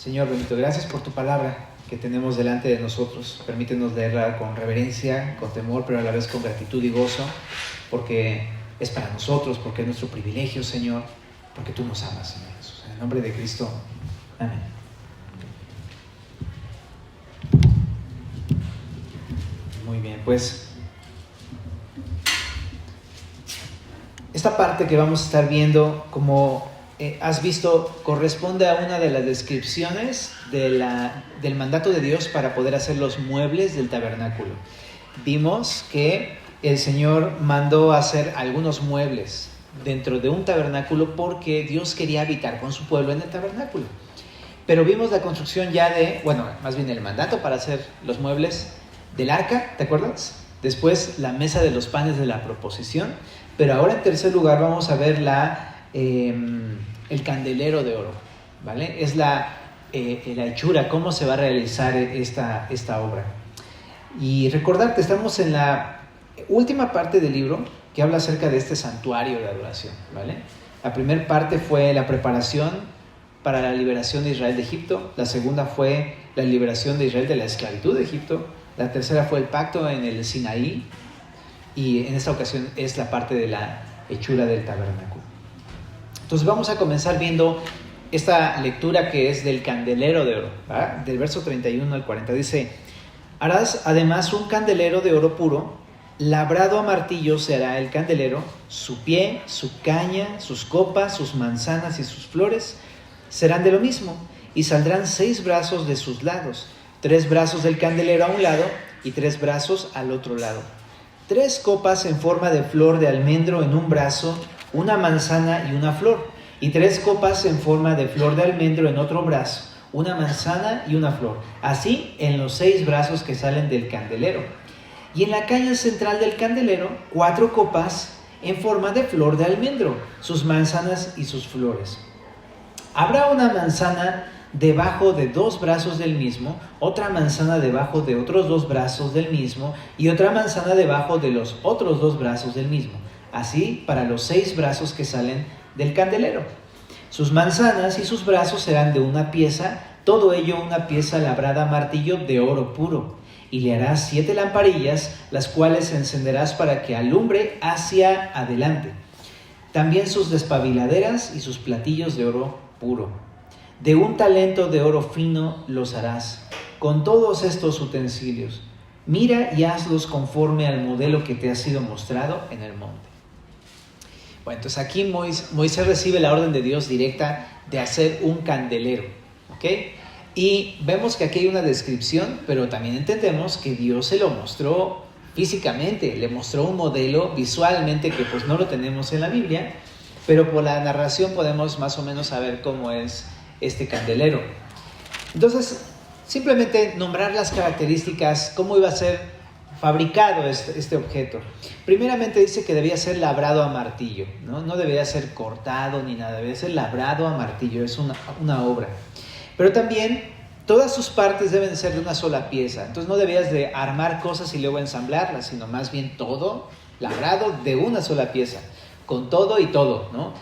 Señor bendito, gracias por tu palabra que tenemos delante de nosotros. Permítenos leerla con reverencia, con temor, pero a la vez con gratitud y gozo, porque es para nosotros, porque es nuestro privilegio, Señor, porque tú nos amas, Señor Jesús. En el nombre de Cristo, amén. Muy bien, pues esta parte que vamos a estar viendo, como has visto, corresponde a una de las descripciones del mandato de Dios para poder hacer los muebles del tabernáculo. Vimos que el Señor mandó hacer algunos muebles dentro de un tabernáculo porque Dios quería habitar con su pueblo en el tabernáculo. Pero vimos la construcción ya más bien el mandato para hacer los muebles del arca, ¿te acuerdas? Después la mesa de los panes de la proposición. Pero ahora en tercer lugar vamos a ver el candelero de oro, ¿vale? Es la hechura, cómo se va a realizar esta obra. Y recordar que estamos en la última parte del libro que habla acerca de este santuario de adoración, ¿vale? La primera parte fue la preparación para la liberación de Israel de Egipto. La segunda fue la liberación de Israel de la esclavitud de Egipto. La tercera fue el pacto en el Sinaí. Y en esta ocasión es la parte de la hechura del tabernáculo. Entonces vamos a comenzar viendo esta lectura que es del candelero de oro, ¿verdad? Del verso 31 al 40. Dice: harás además un candelero de oro puro, labrado a martillo será el candelero, su pie, su caña, sus copas, sus manzanas y sus flores serán de lo mismo, y saldrán 6 brazos de sus lados, 3 brazos del candelero a un lado y 3 brazos al otro lado. 3 copas en forma de flor de almendro en un brazo, una manzana y una flor, y 3 copas en forma de flor de almendro en otro brazo, una manzana y una flor, así en los 6 brazos que salen del candelero. Y en la caña central del candelero, 4 copas en forma de flor de almendro, sus manzanas y sus flores. Habrá una manzana debajo de 2 brazos del mismo, otra manzana debajo de otros 2 brazos del mismo, y otra manzana debajo de los otros 2 brazos del mismo, así para los 6 brazos que salen del candelero. Sus manzanas y sus brazos serán de una pieza, todo ello una pieza labrada a martillo de oro puro, y le harás 7 lamparillas, las cuales encenderás para que alumbre hacia adelante. También sus despabiladeras y sus platillos de oro puro. De un talento de oro fino los harás, con todos estos utensilios. Mira y hazlos conforme al modelo que te ha sido mostrado en el monte. Bueno, entonces aquí Moisés recibe la orden de Dios directa de hacer un candelero, ¿ok? Y vemos que aquí hay una descripción, pero también entendemos que Dios se lo mostró físicamente, le mostró un modelo visualmente que pues no lo tenemos en la Biblia, pero por la narración podemos más o menos saber cómo es este candelero. Entonces, simplemente nombrar las características, cómo iba a ser fabricado este objeto. Primeramente dice que debía ser labrado a martillo, no debía ser cortado ni nada, debía ser labrado a martillo, es una obra. Pero también todas sus partes deben ser de una sola pieza, entonces no debías de armar cosas y luego ensamblarlas, sino más bien todo labrado de una sola pieza, con todo y todo, ¿no?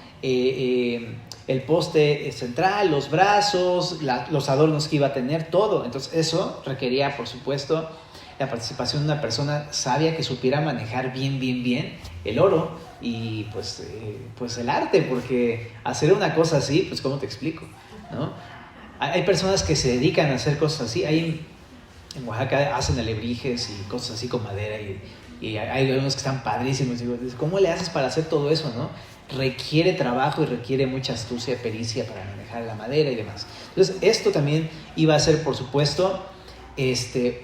El poste central, los brazos, los adornos que iba a tener, todo. Entonces eso requería, por supuesto, la participación de una persona sabia que supiera manejar bien el oro y pues el arte, porque hacer una cosa así, pues ¿cómo te explico? ¿No? Hay personas que se dedican a hacer cosas así. En Oaxaca hacen alebrijes y cosas así con madera y hay algunos que están padrísimos. Digo, ¿cómo le haces para hacer todo eso, no? Requiere trabajo y requiere mucha astucia, pericia para manejar la madera y demás. Entonces, esto también iba a ser, por supuesto,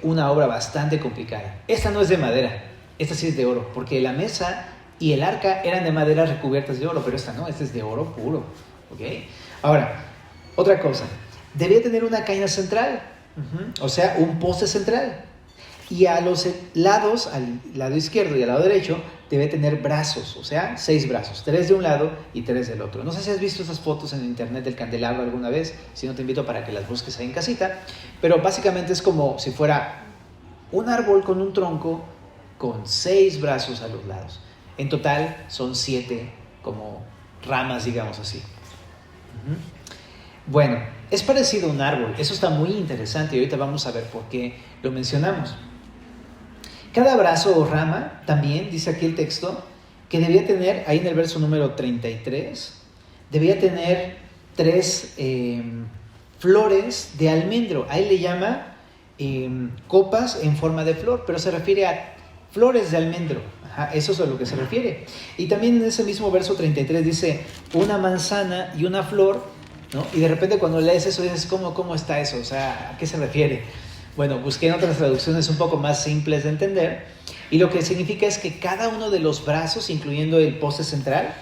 una obra bastante complicada. Esta no es de madera, esta sí es de oro, porque la mesa y el arca eran de madera recubiertas de oro, pero esta no, esta es de oro puro, ¿ok? Ahora, otra cosa, debía tener una caña central, o sea, un poste central. Y a los lados, al lado izquierdo y al lado derecho, debe tener brazos, o sea, 6 brazos, 3 de un lado y 3 del otro. No sé si has visto esas fotos en internet del candelabro alguna vez, si no te invito para que las busques ahí en casita, pero básicamente es como si fuera un árbol con un tronco con 6 brazos a los lados. En total son 7 como ramas, digamos así. Bueno, Es parecido a un árbol. Eso está muy interesante y ahorita vamos a ver por qué lo mencionamos. Cada brazo o rama, también dice aquí el texto, que debía tener, ahí en el verso número 33, debía tener 3 flores de almendro. Ahí le llama copas en forma de flor, pero se refiere a flores de almendro. Ajá, eso es a lo que se refiere. Y también en ese mismo verso 33 dice una manzana y una flor, ¿no? Y de repente cuando lees eso dices, ¿cómo está eso? O sea, ¿a qué se refiere? Bueno, busqué en otras traducciones un poco más simples de entender, y lo que significa es que cada uno de los brazos, incluyendo el poste central,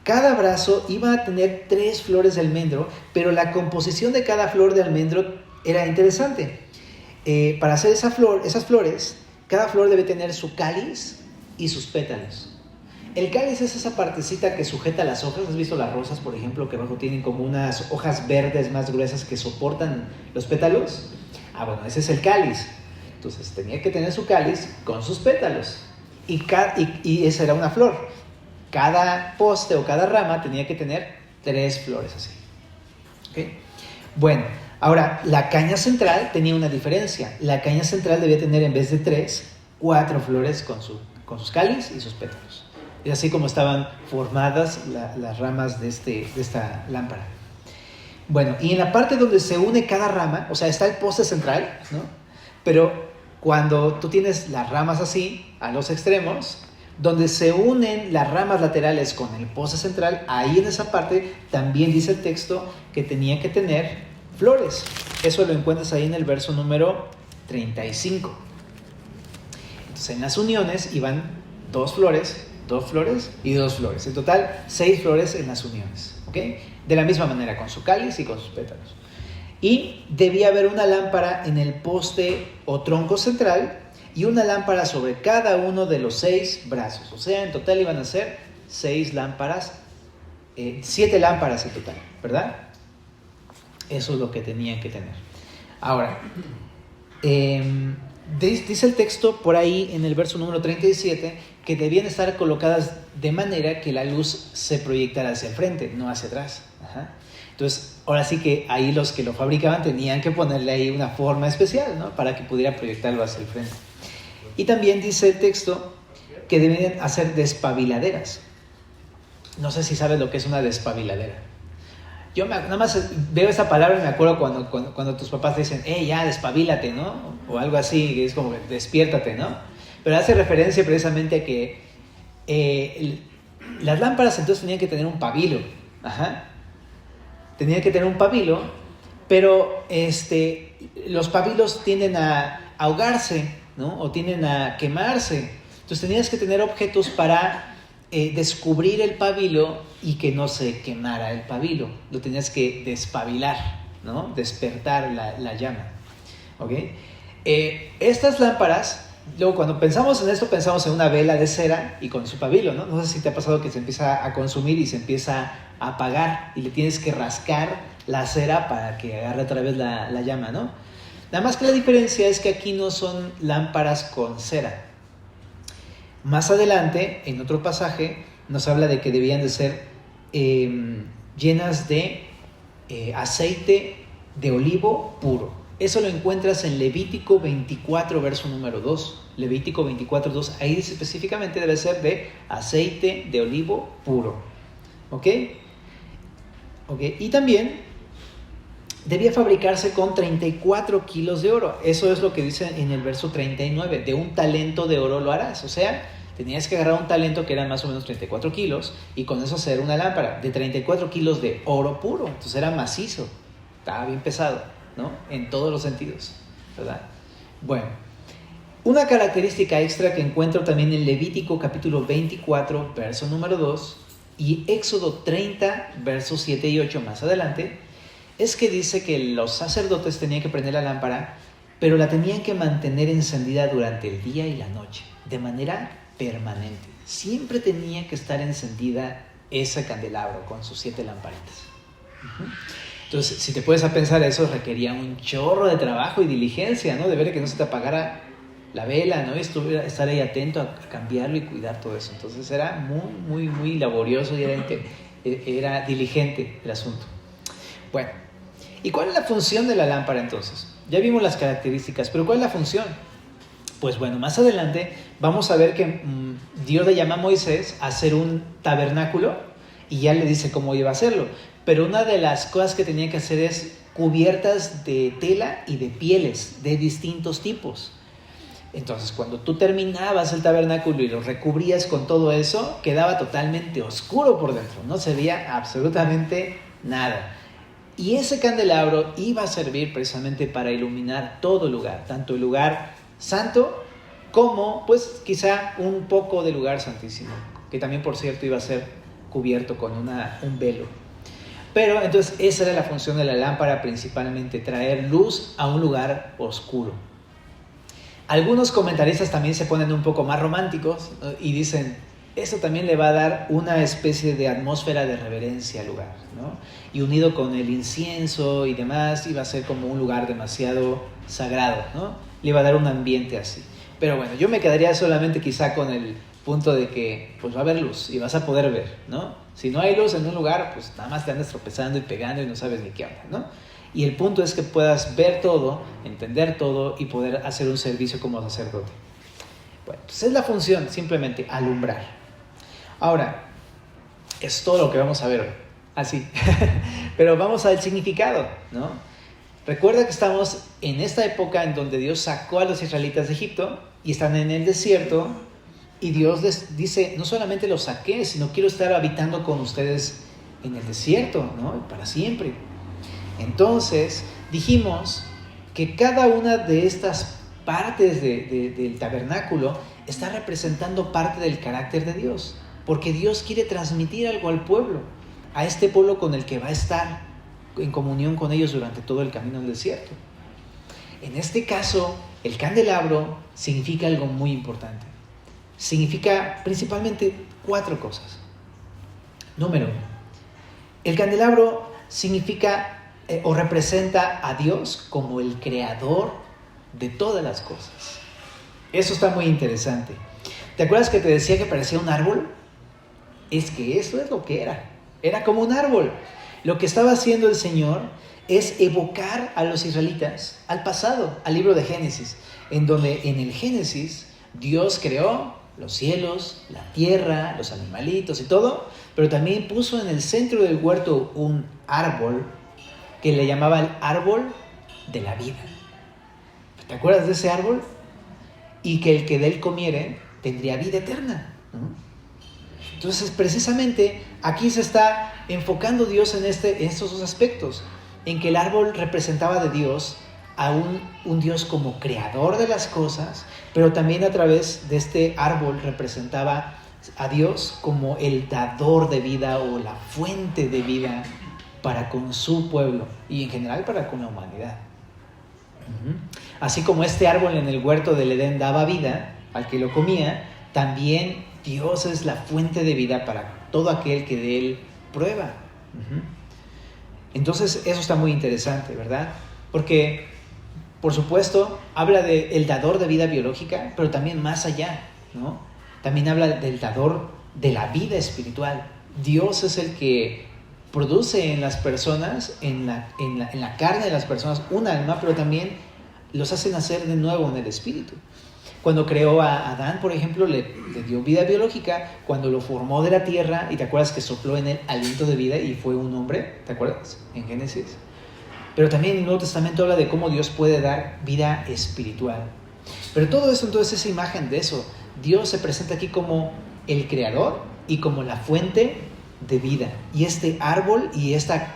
cada brazo iba a tener 3 flores de almendro, pero la composición de cada flor de almendro era interesante. Para hacer esas flores, cada flor debe tener su cáliz y sus pétalos. El cáliz es esa partecita que sujeta las hojas. ¿Has visto las rosas, por ejemplo, que abajo tienen como unas hojas verdes más gruesas que soportan los pétalos? Bueno, ese es el cáliz. Entonces tenía que tener su cáliz con sus pétalos. Y esa era una flor. Cada poste o cada rama tenía que tener 3 flores así. ¿Okay? Bueno, ahora la caña central tenía una diferencia. La caña central debía tener, en vez de 3, 4 flores con sus cáliz y sus pétalos. Es así como estaban formadas las ramas de esta lámpara. Bueno, y en la parte donde se une cada rama, o sea, está el poste central, ¿no? Pero cuando tú tienes las ramas así, a los extremos, donde se unen las ramas laterales con el poste central, ahí en esa parte también dice el texto que tenía que tener flores. Eso lo encuentras ahí en el verso número 35. Entonces, en las uniones iban 2 flores, 2 flores y 2 flores. En total, 6 flores en las uniones. ¿Ok? De la misma manera, con su cáliz y con sus pétalos. Y debía haber una lámpara en el poste o tronco central y una lámpara sobre cada uno de los 6 brazos. O sea, en total iban a ser 6 lámparas, 7 lámparas en total, ¿verdad? Eso es lo que tenían que tener. Ahora, dice el texto por ahí en el verso número 37 que debían estar colocadas de manera que la luz se proyectara hacia el frente, no hacia atrás. Ajá. Entonces, ahora sí que ahí los que lo fabricaban tenían que ponerle ahí una forma especial, ¿no? Para que pudiera proyectarlo hacia el frente. Y también dice el texto que debían hacer despabiladeras. No sé si sabes lo que es una despabiladera. Yo nada más veo esa palabra y me acuerdo cuando tus papás te dicen, ya, despabílate, ¿no? O algo así, que es como, despiértate, ¿no? Pero hace referencia precisamente a que las lámparas entonces tenían que tener un pabilo. Ajá. Tenían que tener un pabilo, pero los pabilos tienden a ahogarse, ¿no? O tienden a quemarse. Entonces tenías que tener objetos para descubrir el pabilo y que no se quemara el pabilo. Lo tenías que despabilar, ¿no? Despertar la llama. ¿Ok? Estas lámparas, luego cuando pensamos en esto, pensamos en una vela de cera y con su pabilo, ¿no? No sé si te ha pasado que se empieza a consumir y se empieza a apagar y le tienes que rascar la cera para que agarre otra vez la llama, ¿no? Nada más que la diferencia es que aquí no son lámparas con cera. Más adelante, en otro pasaje, nos habla de que debían de ser llenas de aceite de olivo puro. Eso lo encuentras en Levítico 24, verso número 2. Levítico 24, 2. Ahí dice específicamente debe ser de aceite de olivo puro. ¿Ok? Y también debía fabricarse con 34 kilos de oro. Eso es lo que dice en el verso 39. De un talento de oro lo harás. O sea, tenías que agarrar un talento que eran más o menos 34 kilos y con eso hacer una lámpara de 34 kilos de oro puro. Entonces era macizo. Estaba bien pesado, ¿no? En todos los sentidos, ¿verdad? Bueno, una característica extra que encuentro también en Levítico capítulo 24, verso número 2 y Éxodo 30, versos 7 y 8 más adelante, es que dice que los sacerdotes tenían que prender la lámpara, pero la tenían que mantener encendida durante el día y la noche, de manera permanente. Siempre tenía que estar encendida ese candelabro con sus 7 lamparitas. Entonces, si te puedes a pensar, eso requería un chorro de trabajo y diligencia, ¿no? De ver que no se te apagara la vela, ¿no? Y estar ahí atento a cambiarlo y cuidar todo eso. Entonces era muy, muy, muy laborioso y era diligente el asunto. Bueno, ¿Y cuál es la función de la lámpara entonces? Ya vimos las características, pero ¿cuál es la función? Pues bueno, más adelante vamos a ver que Dios le llama a Moisés a hacer un tabernáculo y ya le dice cómo iba a hacerlo. Pero una de las cosas que tenía que hacer es cubiertas de tela y de pieles de distintos tipos. Entonces, cuando tú terminabas el tabernáculo y lo recubrías con todo eso, quedaba totalmente oscuro por dentro, no se veía absolutamente nada. Y ese candelabro iba a servir precisamente para iluminar todo el lugar, tanto el lugar santo como, pues, quizá un poco del lugar santísimo, que también, por cierto, iba a ser cubierto con un velo. Pero entonces esa era la función de la lámpara, principalmente traer luz a un lugar oscuro. Algunos comentaristas también se ponen un poco más románticos, ¿no? Y dicen, esto también le va a dar una especie de atmósfera de reverencia al lugar, ¿no? Y unido con el incienso y demás, iba a ser como un lugar demasiado sagrado, ¿no? Le iba a dar un ambiente así. Pero bueno, yo me quedaría solamente quizá con el punto de que pues va a haber luz y vas a poder ver, ¿no? Si no hay luz en un lugar, pues nada más te andas tropezando y pegando y no sabes ni qué onda, ¿no? Y el punto es que puedas ver todo, entender todo y poder hacer un servicio como sacerdote. Bueno, pues es la función, simplemente alumbrar. Ahora, es todo lo que vamos a ver hoy, así. Pero vamos al significado, ¿no? Recuerda que estamos en esta época en donde Dios sacó a los israelitas de Egipto y están en el desierto y Dios les dice, no solamente los saqué, sino quiero estar habitando con ustedes en el desierto, ¿no? Para siempre. Entonces dijimos que cada una de estas partes del tabernáculo está representando parte del carácter de Dios, porque Dios quiere transmitir algo al pueblo, a este pueblo con el que va a estar en comunión con ellos durante todo el camino del desierto. En este caso, el candelabro significa algo muy importante. Significa principalmente 4 cosas. Número 1, el candelabro significa o representa a Dios como el creador de todas las cosas. Eso está muy interesante. ¿Te acuerdas que te decía que parecía un árbol? Es que eso es lo que era. Era como un árbol. Lo que estaba haciendo el Señor es evocar a los israelitas al pasado, al libro de Génesis, en donde en el Génesis Dios creó los cielos, la tierra, los animalitos y todo, pero también puso en el centro del huerto un árbol que le llamaba el árbol de la vida. ¿Te acuerdas de ese árbol? Y que el que de él comiere tendría vida eterna, ¿no? Entonces, precisamente aquí se está enfocando Dios en estos 2 aspectos, en que el árbol representaba de Dios a un Dios como creador de las cosas, pero también a través de este árbol representaba a Dios como el dador de vida o la fuente de vida para con su pueblo y en general para con la humanidad. Así como este árbol en el huerto del Edén daba vida al que lo comía, también Dios es la fuente de vida para todo aquel que de él prueba. Entonces eso está muy interesante, ¿verdad? Porque, por supuesto, habla del dador de vida biológica, pero también más allá, ¿no? También habla del dador de la vida espiritual. Dios es el que produce en las personas, en la carne de las personas, un alma, pero también los hace nacer de nuevo en el espíritu. Cuando creó a Adán, por ejemplo, le dio vida biológica. Cuando lo formó de la tierra, y te acuerdas que sopló en él aliento de vida y fue un hombre, ¿te acuerdas? En Génesis. Pero también el Nuevo Testamento habla de cómo Dios puede dar vida espiritual. Pero todo eso, entonces, esa imagen de eso, Dios se presenta aquí como el creador y como la fuente de vida. Y este árbol y esta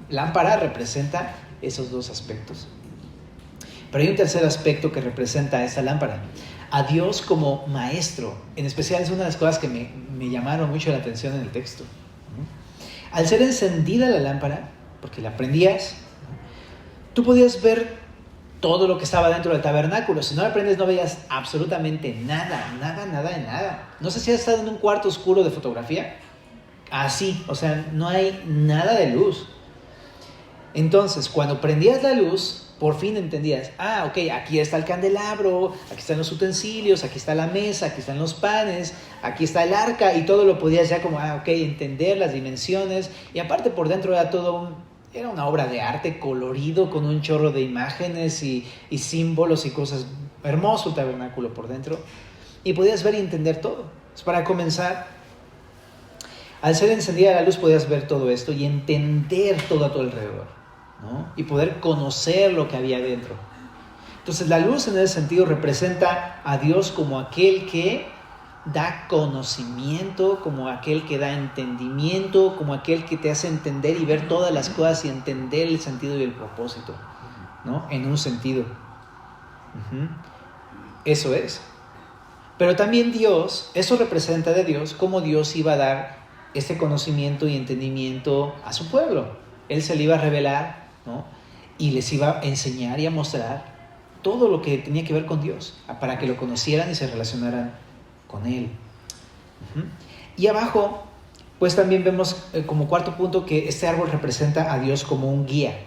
lámpara representa esos 2 aspectos. Pero hay un tercer aspecto que representa a esta lámpara, a Dios como maestro. En especial es una de las cosas que me llamaron mucho la atención en el texto. Al ser encendida la lámpara, porque la prendías, tú podías ver todo lo que estaba dentro del tabernáculo. Si no la prendes no veías absolutamente nada. No sé si has estado en un cuarto oscuro de fotografía. Así, o sea, no hay nada de luz. Entonces, cuando prendías la luz, por fin entendías, ok, aquí está el candelabro, aquí están los utensilios, aquí está la mesa, aquí están los panes, aquí está el arca, y todo lo podías ya como, entender las dimensiones, y aparte por dentro era todo Era una obra de arte colorido con un chorro de imágenes y símbolos y cosas. Hermoso el tabernáculo por dentro. Y podías ver y entender todo. Para comenzar, al ser encendida la luz podías ver todo esto y entender todo a tu alrededor, ¿no? Y poder conocer lo que había dentro. Entonces la luz en ese sentido representa a Dios como aquel que da conocimiento, como aquel que da entendimiento, como aquel que te hace entender y ver todas las cosas y entender el sentido y el propósito, ¿no? En un sentido. Eso es. Pero también Dios, eso representa de Dios, cómo Dios iba a dar este conocimiento y entendimiento a su pueblo. Él se le iba a revelar, ¿no? Y les iba a enseñar y a mostrar todo lo que tenía que ver con Dios, para que lo conocieran y se relacionaran con Él. Y abajo, pues también vemos como cuarto punto que este árbol representa a Dios como un guía.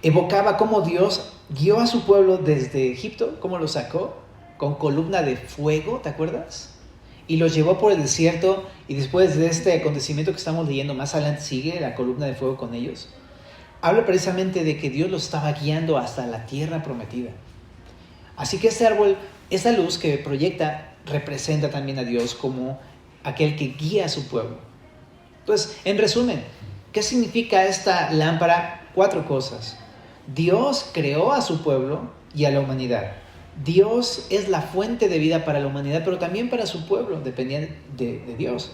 Evocaba cómo Dios guió a su pueblo desde Egipto, cómo lo sacó, con columna de fuego, ¿te acuerdas? Y los llevó por el desierto, y después de este acontecimiento que estamos leyendo, más adelante sigue la columna de fuego con ellos. Habla precisamente de que Dios los estaba guiando hasta la tierra prometida. Así que este árbol, esta luz que proyecta, representa también a Dios como aquel que guía a su pueblo. Entonces, en resumen, ¿qué significa esta lámpara? 4 cosas. Dios creó a su pueblo y a la humanidad. Dios es la fuente de vida para la humanidad, pero también para su pueblo, dependía de Dios.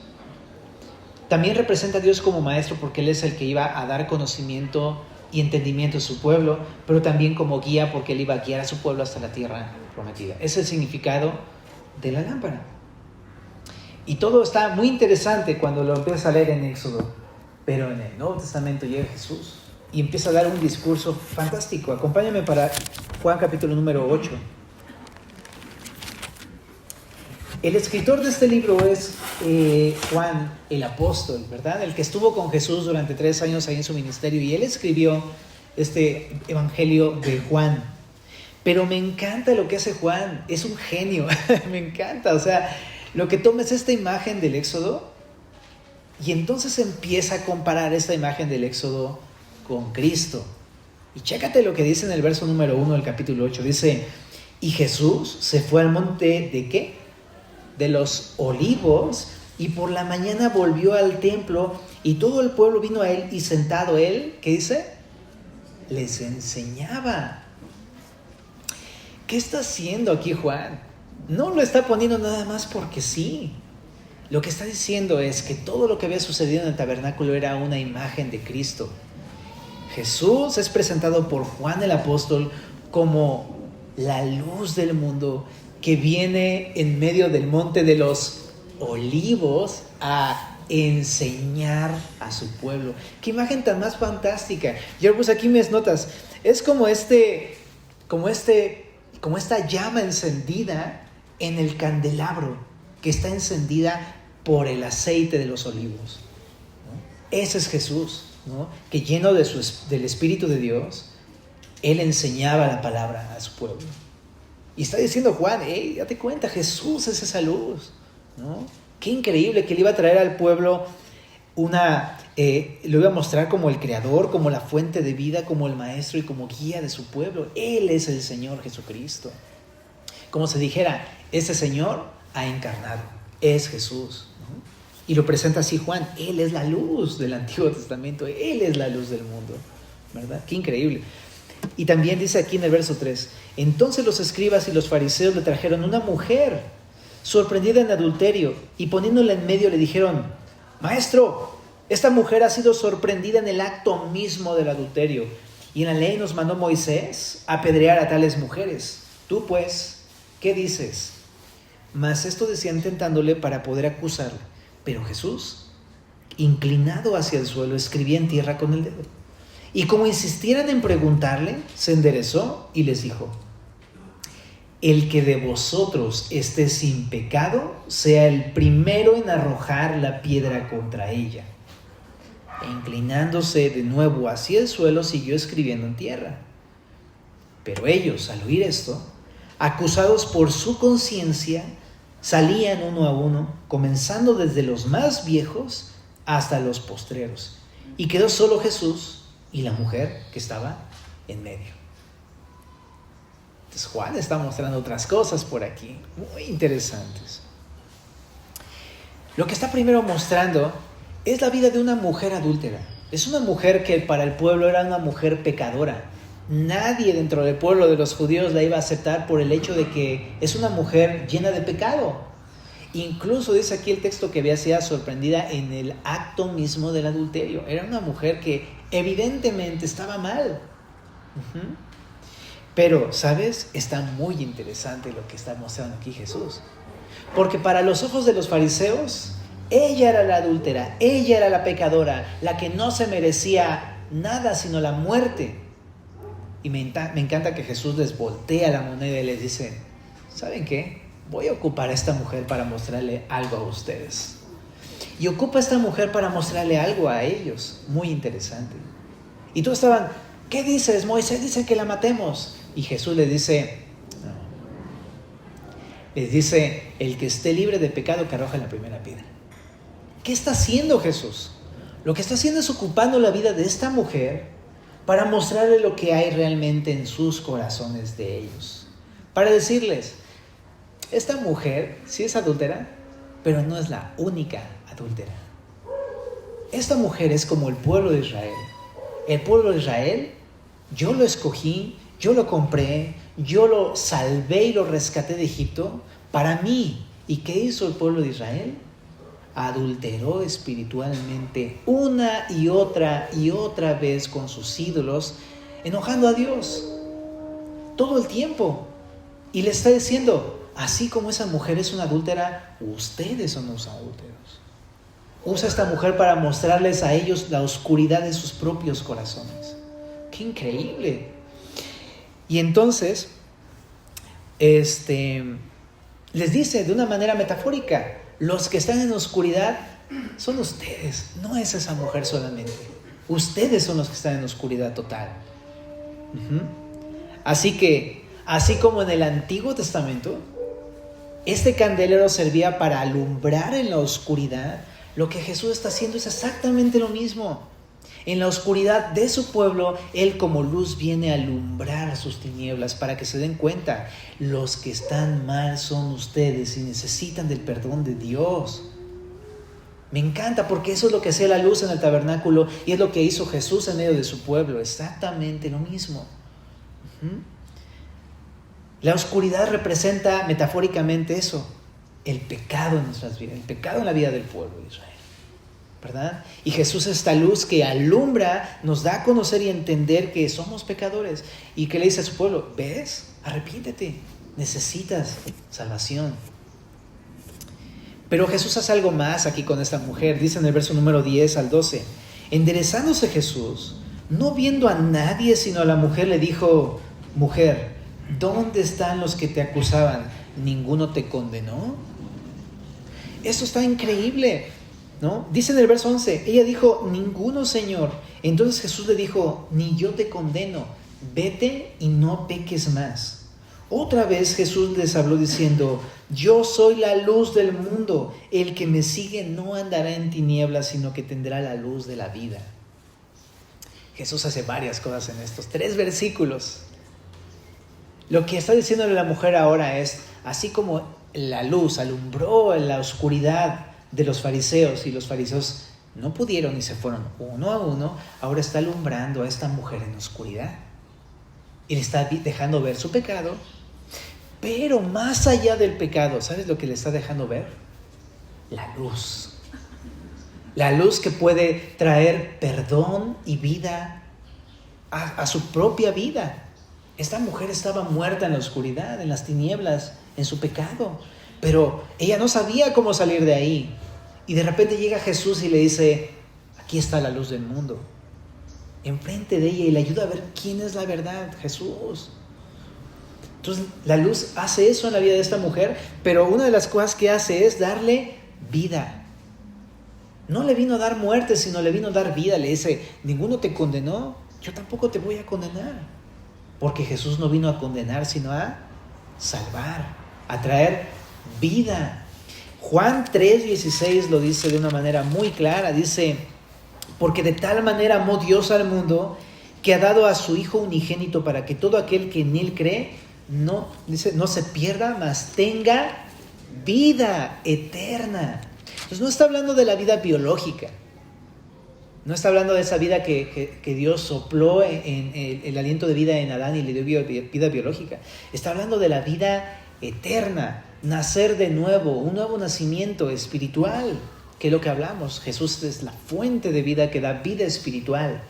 También representa a Dios como maestro porque Él es el que iba a dar conocimiento y entendimiento a su pueblo, pero también como guía porque Él iba a guiar a su pueblo hasta la tierra prometida. Ese es el significado de la lámpara. Y todo está muy interesante cuando lo empiezas a leer en Éxodo, pero en el Nuevo Testamento llega Jesús y empieza a dar un discurso fantástico. Acompáñame para Juan capítulo número 8. El escritor de este libro es Juan el apóstol, ¿verdad? El que estuvo con Jesús durante 3 años ahí en su ministerio, y él escribió este evangelio de Juan. Pero me encanta lo que hace Juan, es un genio, me encanta. O sea, lo que toma es esta imagen del Éxodo y entonces empieza a comparar esta imagen del Éxodo con Cristo. Y chécate lo que dice en el verso número 1 del capítulo 8. Dice, y Jesús se fue al monte ¿de qué? De los Olivos, y por la mañana volvió al templo y todo el pueblo vino a él, y sentado él, ¿qué dice? Les enseñaba. ¿Qué está haciendo aquí Juan? No lo está poniendo nada más porque sí. Lo que está diciendo es que todo lo que había sucedido en el tabernáculo era una imagen de Cristo. Jesús es presentado por Juan el apóstol como la luz del mundo que viene en medio del monte de los Olivos a enseñar a su pueblo. Qué imagen tan más fantástica. Yo puse aquí mis notas. Es como esta llama encendida en el candelabro que está encendida por el aceite de los olivos, ¿no? Ese es Jesús, ¿no? Que lleno del Espíritu de Dios, Él enseñaba la palabra a su pueblo. Y está diciendo Juan, hey, date cuenta, Jesús es esa luz, ¿no? Qué increíble que Él iba a traer al pueblo lo iba a mostrar como el creador, como la fuente de vida, como el maestro y como guía de su pueblo. Él es el Señor Jesucristo. Como se dijera, ese Señor ha encarnado, es Jesús, ¿no? Y lo presenta así Juan, Él es la luz del Antiguo Testamento, Él es la luz del mundo, ¿verdad? Qué increíble. Y también dice aquí en el verso 3, entonces los escribas y los fariseos le trajeron una mujer sorprendida en adulterio, y poniéndola en medio le dijeron, Maestro, esta mujer ha sido sorprendida en el acto mismo del adulterio, y en la ley nos mandó Moisés apedrear a tales mujeres. Tú pues, ¿qué dices? Mas esto decían tentándole para poder acusarle. Pero Jesús, inclinado hacia el suelo, escribía en tierra con el dedo. Y como insistieran en preguntarle, se enderezó y les dijo, el que de vosotros esté sin pecado, sea el primero en arrojar la piedra contra ella. E inclinándose de nuevo hacia el suelo, siguió escribiendo en tierra. Pero ellos, al oír esto, acusados por su conciencia, salían uno a uno, comenzando desde los más viejos hasta los postreros. y quedó solo Jesús y la mujer que estaba en medio. Entonces Juan está mostrando otras cosas por aquí, muy interesantes. Lo que está primero mostrando es la vida de una mujer adúltera. Es una mujer que para el pueblo era una mujer pecadora. Nadie dentro del pueblo de los judíos la iba a aceptar por el hecho de que es una mujer llena de pecado. Incluso dice aquí el texto que había sido sorprendida en el acto mismo del adulterio. Era una mujer que evidentemente estaba mal. Pero, ¿sabes? Está muy interesante lo que está mostrando aquí Jesús. Porque para los ojos de los fariseos, ella era la adúltera, ella era la pecadora, la que no se merecía nada sino la muerte. Y me encanta que Jesús les voltea la moneda y les dice, ¿saben qué? Voy a ocupar a esta mujer para mostrarle algo a ustedes. Y ocupa a esta mujer para mostrarle algo a ellos, muy interesante. Y todos estaban, ¿qué dices? Moisés dice que la matemos. Y Jesús les dice, no. Les dice, el que esté libre de pecado que arroje la primera piedra. ¿Qué está haciendo Jesús? Lo que está haciendo es ocupando la vida de esta mujer para mostrarle lo que hay realmente en sus corazones de ellos. Para decirles, esta mujer sí es adúltera, pero no es la única adúltera. Esta mujer es como el pueblo de Israel. El pueblo de Israel, yo lo escogí, yo lo compré, yo lo salvé y lo rescaté de Egipto para mí. ¿Y qué hizo el pueblo de Israel? Adulteró espiritualmente una y otra vez con sus ídolos, enojando a Dios todo el tiempo. Y le está diciendo, así como esa mujer es una adúltera, ustedes son los adúlteros. Usa esta mujer para mostrarles a ellos la oscuridad de sus propios corazones. ¡Qué increíble! Y entonces, les dice de una manera metafórica, los que están en oscuridad son ustedes, no es esa mujer solamente. Ustedes son los que están en oscuridad total. Así que, así como en el Antiguo Testamento, este candelero servía para alumbrar en la oscuridad, lo que Jesús está haciendo es exactamente lo mismo. En la oscuridad de su pueblo, Él como luz viene a alumbrar sus tinieblas para que se den cuenta, los que están mal son ustedes y necesitan del perdón de Dios. Me encanta porque eso es lo que hacía la luz en el tabernáculo y es lo que hizo Jesús en medio de su pueblo, exactamente lo mismo. La oscuridad representa metafóricamente eso, el pecado en nuestras vidas, el pecado en la vida del pueblo de Israel, ¿verdad? Y Jesús es esta luz que alumbra, nos da a conocer y entender que somos pecadores. Y que le dice a su pueblo, ¿ves? Arrepiéntete, necesitas salvación. Pero Jesús hace algo más aquí con esta mujer. Dice en el verso número 10 al 12, enderezándose Jesús, no viendo a nadie sino a la mujer, le dijo, mujer, ¿dónde están los que te acusaban? ¿Ninguno te condenó? Esto está increíble, ¿no? Dice en el verso 11, ella dijo, ninguno, Señor. Entonces Jesús le dijo, ni yo te condeno, vete y no peques más. Otra vez Jesús les habló diciendo, yo soy la luz del mundo, el que me sigue no andará en tinieblas, sino que tendrá la luz de la vida. Jesús hace varias cosas en estos 3 versículos. Lo que está diciéndole la mujer ahora es, así como la luz alumbró en la oscuridad de los fariseos y los fariseos no pudieron y se fueron uno a uno, ahora está alumbrando a esta mujer en oscuridad y le está dejando ver su pecado, pero más allá del pecado, ¿sabes lo que le está dejando ver? La luz que puede traer perdón y vida a su propia vida. Esta mujer estaba muerta en la oscuridad, en las tinieblas, en su pecado, pero ella no sabía cómo salir de ahí. Y de repente llega Jesús y le dice, aquí está la luz del mundo, enfrente de ella, y le ayuda a ver quién es la verdad, Jesús. Entonces la luz hace eso en la vida de esta mujer, pero una de las cosas que hace es darle vida. No le vino a dar muerte, sino le vino a dar vida. Le dice, ninguno te condenó, yo tampoco te voy a condenar. Porque Jesús no vino a condenar, sino a salvar, a traer vida. Juan 3:16 lo dice de una manera muy clara. Dice, Porque de tal manera amó Dios al mundo que ha dado a su Hijo unigénito para que todo aquel que en Él cree no se pierda, mas tenga vida eterna. Entonces no está hablando de la vida biológica. No está hablando de esa vida que Dios sopló en el aliento de vida en Adán y le dio vida biológica. Está hablando de la vida eterna, nacer de nuevo, un nuevo nacimiento espiritual, que es lo que hablamos. Jesús es la fuente de vida que da vida espiritual.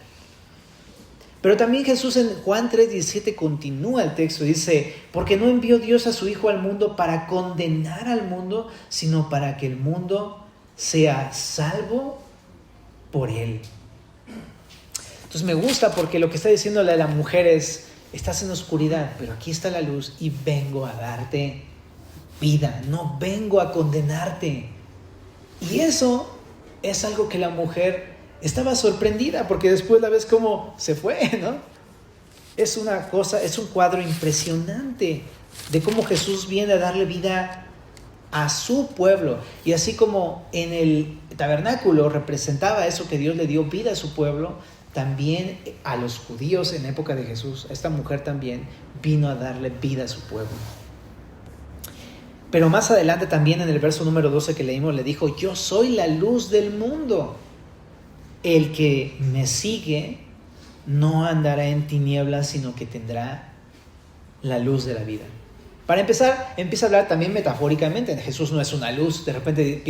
Pero también Jesús en Juan 3:17 continúa el texto, dice, porque no envió Dios a su Hijo al mundo para condenar al mundo, sino para que el mundo sea salvo por Él. Entonces me gusta porque lo que está diciéndole a la mujer es, estás en oscuridad, pero aquí está la luz y vengo a darte vida, no vengo a condenarte. Y eso es algo que la mujer estaba sorprendida, porque después la ves cómo se fue, ¿no? Es una cosa, es un cuadro impresionante de cómo Jesús viene a darle vida a su pueblo. Y así como en el tabernáculo representaba eso, que Dios le dio vida a su pueblo, también a los judíos en época de Jesús, esta mujer también vino a darle vida a su pueblo. Pero más adelante también en el verso número 12 que leímos le dijo, yo soy la luz del mundo. El que me sigue no andará en tinieblas, sino que tendrá la luz de la vida. Para empezar, empieza a hablar también metafóricamente. Jesús no es una luz. De repente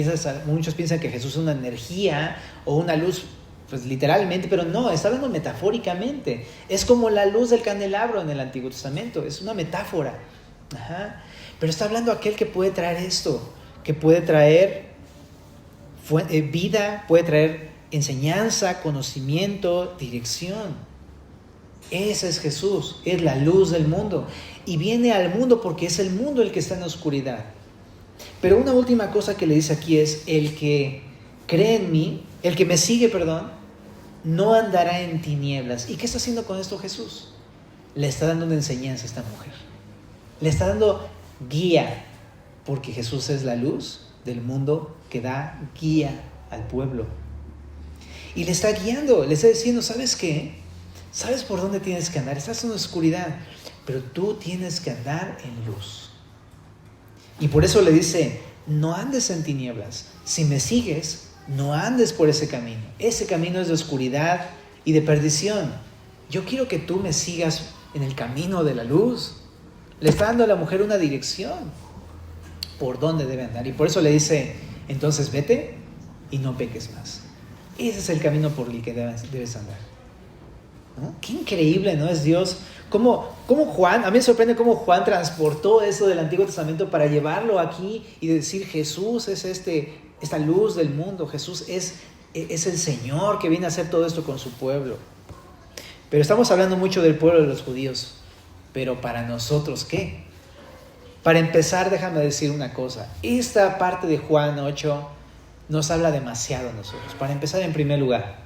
muchos piensan que Jesús es una energía o una luz, pues literalmente, pero no, está hablando metafóricamente. Es como la luz del candelabro en el Antiguo Testamento, es una metáfora. Pero está hablando aquel que puede traer esto, que puede traer vida, puede traer enseñanza, conocimiento, dirección. Ese es Jesús, es la luz del mundo. Y viene al mundo porque es el mundo el que está en la oscuridad. Pero una última cosa que le dice aquí es, el que cree en mí, el que me sigue, no andará en tinieblas. ¿Y qué está haciendo con esto Jesús? Le está dando una enseñanza a esta mujer. Le está dando guía, porque Jesús es la luz del mundo que da guía al pueblo. Y le está guiando, le está diciendo, ¿sabes qué? ¿Sabes por dónde tienes que andar? Estás en la oscuridad, pero tú tienes que andar en luz. Y por eso le dice, no andes en tinieblas. Si me sigues, no andes por ese camino. Ese camino es de oscuridad y de perdición. Yo quiero que tú me sigas en el camino de la luz. Le está dando a la mujer una dirección por dónde debe andar. Y por eso le dice, entonces vete y no peques más. Ese es el camino por el que debes andar. ¿No? Qué increíble, ¿no? Es Dios. ¿Cómo Juan, a mí me sorprende cómo Juan transportó eso del Antiguo Testamento para llevarlo aquí y decir, Jesús es esta luz del mundo. Jesús es el Señor que viene a hacer todo esto con su pueblo. Pero estamos hablando mucho del pueblo de los judíos. Pero para nosotros, ¿qué? Para empezar, déjame decir una cosa. Esta parte de Juan 8 nos habla demasiado a nosotros. Para empezar, en primer lugar,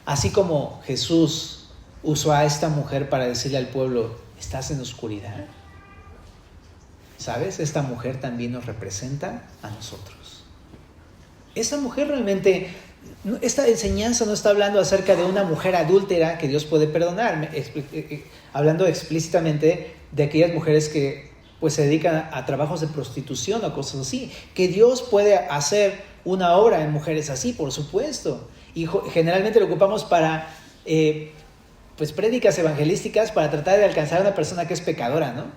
así como Jesús usó a esta mujer para decirle al pueblo, estás en oscuridad, ¿sabes? Esta mujer también nos representa a nosotros. Esta mujer realmente, esta enseñanza no está hablando acerca de una mujer adúltera que Dios puede perdonar, hablando explícitamente de aquellas mujeres que pues se dedican a trabajos de prostitución o cosas así, que Dios puede hacer una obra en mujeres así, por supuesto, y generalmente lo ocupamos para pues prédicas evangelísticas para tratar de alcanzar a una persona que es pecadora, ¿no?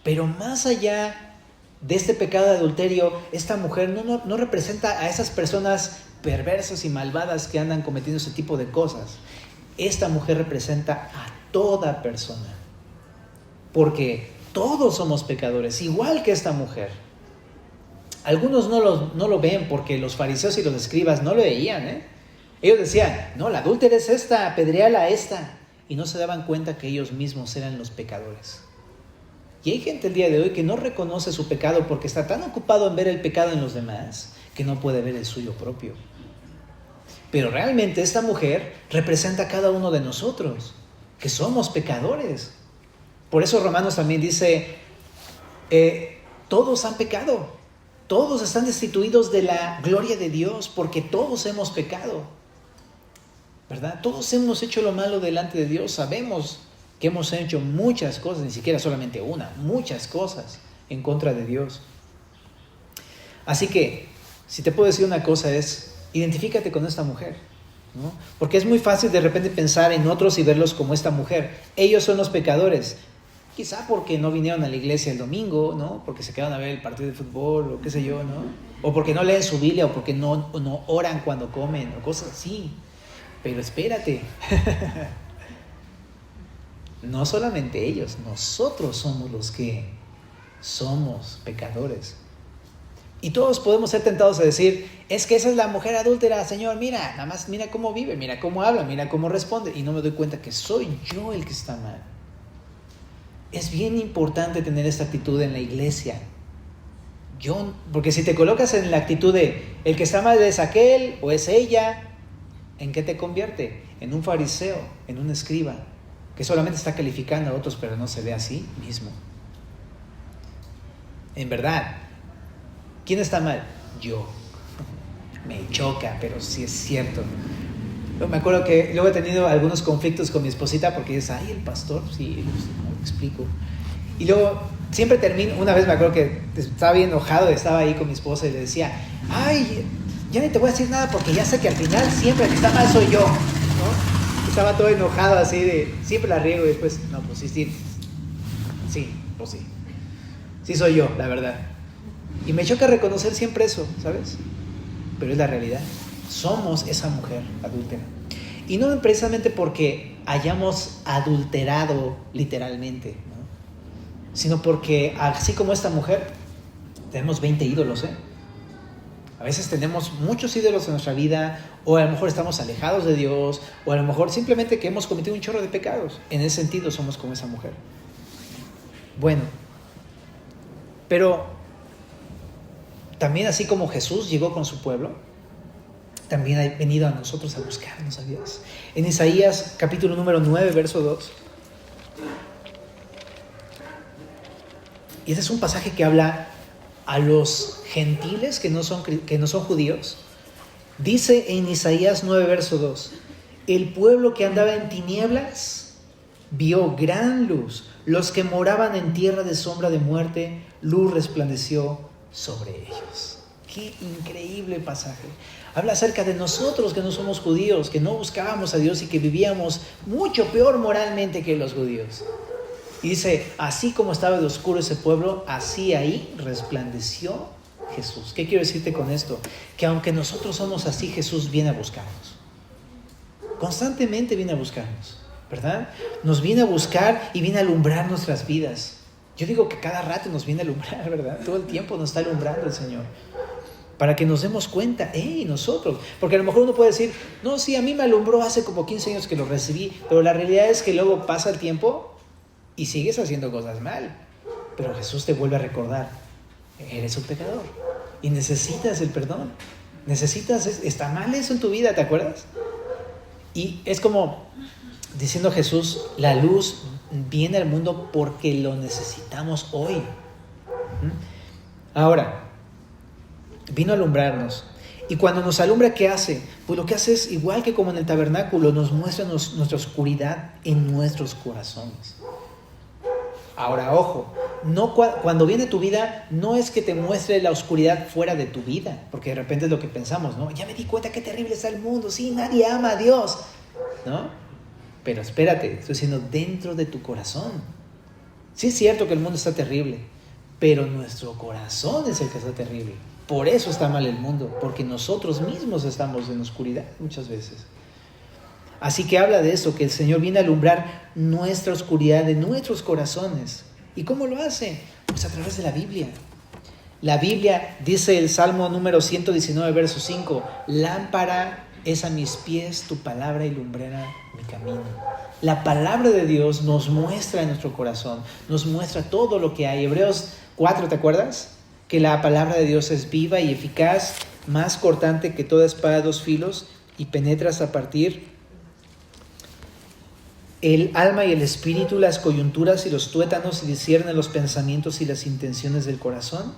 Pero más allá de este pecado de adulterio, esta mujer no representa a esas personas perversas y malvadas que andan cometiendo ese tipo de cosas. Esta mujer representa a toda persona, porque todos somos pecadores, igual que esta mujer. Algunos no lo ven porque los fariseos y los escribas no lo veían, Ellos decían, no, la adúltera es esta, apedréala a esta. Y no se daban cuenta que ellos mismos eran los pecadores. Y hay gente el día de hoy que no reconoce su pecado porque está tan ocupado en ver el pecado en los demás que no puede ver el suyo propio. Pero realmente esta mujer representa a cada uno de nosotros, que somos pecadores. Por eso Romanos también dice, todos han pecado. todos están destituidos de la gloria de Dios porque todos hemos pecado, ¿verdad? Todos hemos hecho lo malo delante de Dios. Sabemos que hemos hecho muchas cosas, ni siquiera solamente una, muchas cosas en contra de Dios. Así que, si te puedo decir una cosa es, identifícate con esta mujer, ¿no? Porque es muy fácil de repente pensar en otros y verlos como esta mujer. Ellos son los pecadores. Quizá porque no vinieron a la iglesia el domingo, ¿no? Porque se quedaron a ver el partido de fútbol o qué sé yo, ¿no? O porque no leen su Biblia o porque no oran cuando comen o cosas así. Pero espérate. No solamente ellos, nosotros somos los que somos pecadores. Y todos podemos ser tentados a decir, es que esa es la mujer adúltera, Señor, mira, nada más mira cómo vive, mira cómo habla, mira cómo responde. Y no me doy cuenta que soy yo el que está mal. Es bien importante tener esta actitud en la iglesia. Porque si te colocas en la actitud de el que está mal es aquel o es ella, ¿en qué te convierte? En un fariseo, en un escriba, que solamente está calificando a otros, pero no se ve a sí mismo. En verdad, ¿quién está mal? Yo. Me choca, pero sí es cierto. Me acuerdo que luego he tenido algunos conflictos con mi esposita porque dice, ay, el pastor, sí, no lo explico. Y luego siempre termino, una vez me acuerdo que estaba bien enojado, estaba ahí con mi esposa y le decía, ay, ya ni te voy a decir nada porque ya sé que al final siempre el que está mal soy yo, ¿no? Estaba todo enojado así de, siempre la riego y después, no, pues sí, pues sí. Sí soy yo, la verdad. Y me choca reconocer siempre eso, ¿sabes? Pero es la realidad. Somos esa mujer adúltera. Y no precisamente porque hayamos adulterado literalmente, ¿no? Sino porque así como esta mujer, tenemos 20 ídolos, ¿eh? A veces tenemos muchos ídolos en nuestra vida, o a lo mejor estamos alejados de Dios, o a lo mejor simplemente que hemos cometido un chorro de pecados. En ese sentido somos como esa mujer. Bueno, pero también así como Jesús llegó con su pueblo, también ha venido a nosotros a buscarnos a Dios. En Isaías capítulo número 9, verso 2. Y ese es un pasaje que habla a los gentiles que no son judíos. Dice en Isaías 9, verso 2, el pueblo que andaba en tinieblas vio gran luz. Los que moraban en tierra de sombra de muerte, luz resplandeció sobre ellos. Qué increíble pasaje. Habla acerca de nosotros que no somos judíos, que no buscábamos a Dios y que vivíamos mucho peor moralmente que los judíos. Y dice, así como estaba de oscuro ese pueblo, así ahí resplandeció Jesús. ¿Qué quiero decirte con esto? Que aunque nosotros somos así, Jesús viene a buscarnos. Constantemente viene a buscarnos, ¿verdad? Nos viene a buscar y viene a alumbrar nuestras vidas. Yo digo que cada rato nos viene a alumbrar, ¿verdad? Todo el tiempo nos está alumbrando el Señor. Para que nos demos cuenta, nosotros. Porque a lo mejor uno puede decir, no, sí, a mí me alumbró hace como 15 años que lo recibí. Pero la realidad es que luego pasa el tiempo y sigues haciendo cosas mal. Pero Jesús te vuelve a recordar, eres un pecador y necesitas el perdón. Está mal eso en tu vida, ¿te acuerdas? Y es como diciendo Jesús, la luz viene al mundo porque lo necesitamos hoy. Ahora, vino a alumbrarnos. Y cuando nos alumbra, ¿qué hace? Pues lo que hace es, igual que como en el tabernáculo, nos muestra nuestra oscuridad en nuestros corazones. Ahora, ojo, cuando viene tu vida, no es que te muestre la oscuridad fuera de tu vida, porque de repente es lo que pensamos, ¿no? Ya me di cuenta qué terrible está el mundo, sí, nadie ama a Dios, ¿no? Pero espérate, estoy diciendo dentro de tu corazón. Sí es cierto que el mundo está terrible, pero nuestro corazón es el que está terrible. Por eso está mal el mundo, porque nosotros mismos estamos en oscuridad muchas veces. Así que habla de eso, que el Señor viene a alumbrar nuestra oscuridad de nuestros corazones. ¿Y cómo lo hace? Pues a través de la Biblia. La Biblia, dice el Salmo número 119, verso 5, lámpara es a mis pies tu palabra y lumbrera mi camino. La palabra de Dios nos muestra en nuestro corazón, nos muestra todo lo que hay. Hebreos 4, ¿te acuerdas? Que la palabra de Dios es viva y eficaz, más cortante que toda espada de dos filos y penetra hasta partir el alma y el espíritu, las coyunturas y los tuétanos y discierne los pensamientos y las intenciones del corazón.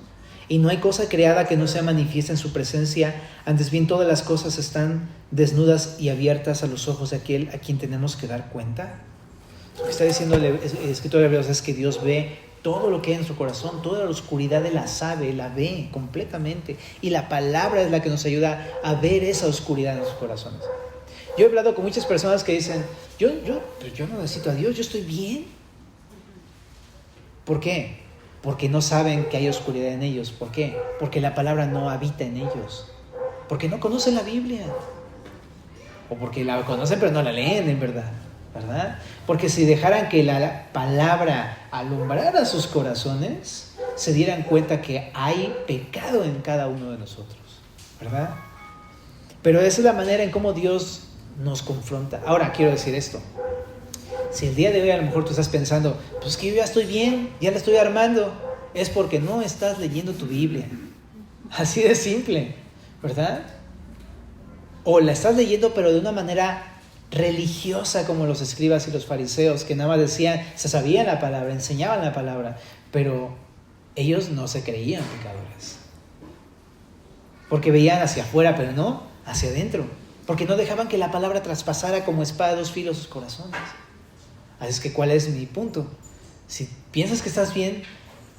y no hay cosa creada que no sea manifiesta en su presencia. Antes bien, todas las cosas están desnudas y abiertas a los ojos de aquel a quien tenemos que dar cuenta. Lo que está diciendo el escritor de Hebreos es que Dios ve todo lo que hay en nuestro corazón, toda la oscuridad Él la sabe, la ve completamente, y la palabra es la que nos ayuda a ver esa oscuridad en nuestros corazones. Yo he hablado con muchas personas que dicen, pero yo no necesito a Dios, yo estoy bien. ¿Por qué? Porque no saben que hay oscuridad en ellos. ¿Por qué? Porque la palabra no habita en ellos. Porque no conocen la Biblia. O porque la conocen pero no la leen en verdad. ¿Verdad? Porque si dejaran que la palabra alumbrara sus corazones, se dieran cuenta que hay pecado en cada uno de nosotros. ¿Verdad? Pero esa es la manera en cómo Dios nos confronta. Ahora, quiero decir esto. Si el día de hoy a lo mejor tú estás pensando, pues que yo ya estoy bien, ya la estoy armando, es porque no estás leyendo tu Biblia. Así de simple, ¿verdad? O la estás leyendo pero de una manera religiosa, como los escribas y los fariseos, que nada más decían, se sabían la palabra, enseñaban la palabra, pero ellos no se creían pecadores. Porque veían hacia afuera, pero no hacia adentro. Porque no dejaban que la palabra traspasara como espada de dos filos sus corazones. Así es que, ¿cuál es mi punto? Si piensas que estás bien,